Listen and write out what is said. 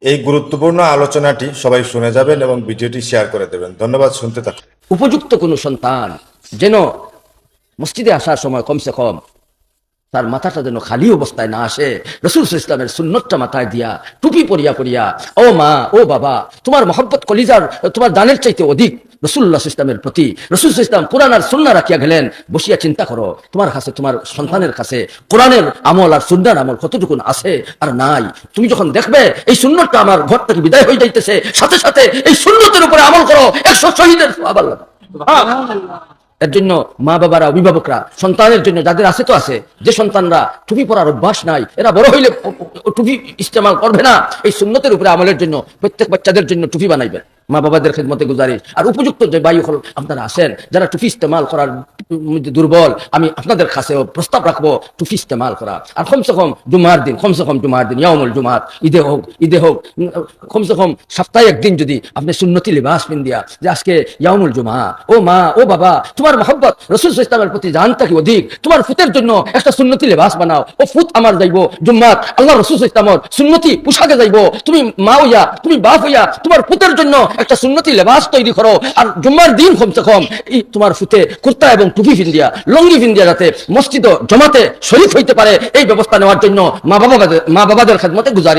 এই গুরুত্বপূর্ণ আলোচনাটি সবাই শুনে যাবেন এবং ভিডিওটি শেয়ার করে দেবেন। ধন্যবাদ। শুনতে থাকুন। উপযুক্ত কোনো সন্তান যেন মসজিদে আসার সময় কমসে কম তার মাথাটা যেন খালি অবস্থায় না আসে, রাসূল সাল্লাল্লাহু আলাইহি ওয়াসাল্লামের সুন্নতটা মাথায় দিয়া টুপি পরিয়া পরিয়া, ও মা ও বাবা, তোমার মহব্বত কলিজার তোমার দানের চাইতে অধিক রাসূলুল্লাহ সাল্লাল্লাহু আলাইহি ওয়াসাল্লামের প্রতি। রাসূল সাল্লাল্লাহু আলাইহি ওয়াসাল্লাম কোরআন আর সুন্নাহ রাখিয়া গেলেন। বসিয়া চিন্তা করো তোমার কাছে, তোমার সন্তানের কাছে কোরআনের আমল আর সুন্নাহর আমল কতটুকুন আছে আর নাই। তুমি যখন দেখবে এই সুন্নতটা আমার ঘর থেকে বিদায় হয়ে যাইতেছে, সাথে সাথে এই সুন্নতের উপরে আমল করো, 100 শহীদের সওয়াব আল্লাহ। এর জন্য মা বাবারা, অভিভাবকরা সন্তানের জন্য, যাদের আছে তো আছে, যে সন্তানরা টুপি পরার অভ্যাস নাই, এরা বড় হইলে টুপি ইস্তেমাল করবে না, এই সুন্নতের উপরে আমলের জন্য প্রত্যেক বাচ্চাদের জন্য টুপি বানাইবেন। মা বাবাদের খেদমতে গুজারিশ। আর উপযুক্ত যে ভাই হল আপনারা আছেন যারা টুপি ইস্তেমাল করার দুর্বল, আমি আপনাদের কাছেও প্রস্তাব রাখবো টুপি ইস্তেমাল করা। আর কমসে কম জুমার দিন, কমসে কম জুমার দিন, ইয়াউমুল জুমাত, ঈদে হোক কমসে কম সপ্তাহে একদিন যদি আপনি সুন্নতি লিবাস পিন্দিয়া যে আজকে ইয়াউমুল জুমা, ও মা ও বাবা, তোমার মহব্বত রাসূল সাল্লাল্লাহু আলাইহি ওয়াসাল্লামের প্রতি জানতা কি অধিক, তোমার ফুতের জন্য একটা সুন্নতি লিবাস বানাও। ও ফুত আমার যাইবো জুম্মাত আল্লাহ রাসূল সাল্লাল্লাহু আলাইহি ওয়াসাল্লামের সুন্নতি পোশাকে যাইবো। তুমি মা হইয়া, তুমি বাপ হইয়া তোমার ফুতের জন্য একটা সুন্নতি লেবাস তৈরি করো। আর জুম্মার দিন কমসে কম এই তোমার ফুতে কুর্তা এবং টুপি ফিন্দিয়া, লঙ্গি ফিন্দিয়া যাতে মসজিদ জমাতে শরীক হইতে পারে, এই ব্যবস্থা নেওয়ার জন্য মা বাবাদের খেদমতে গুজারি।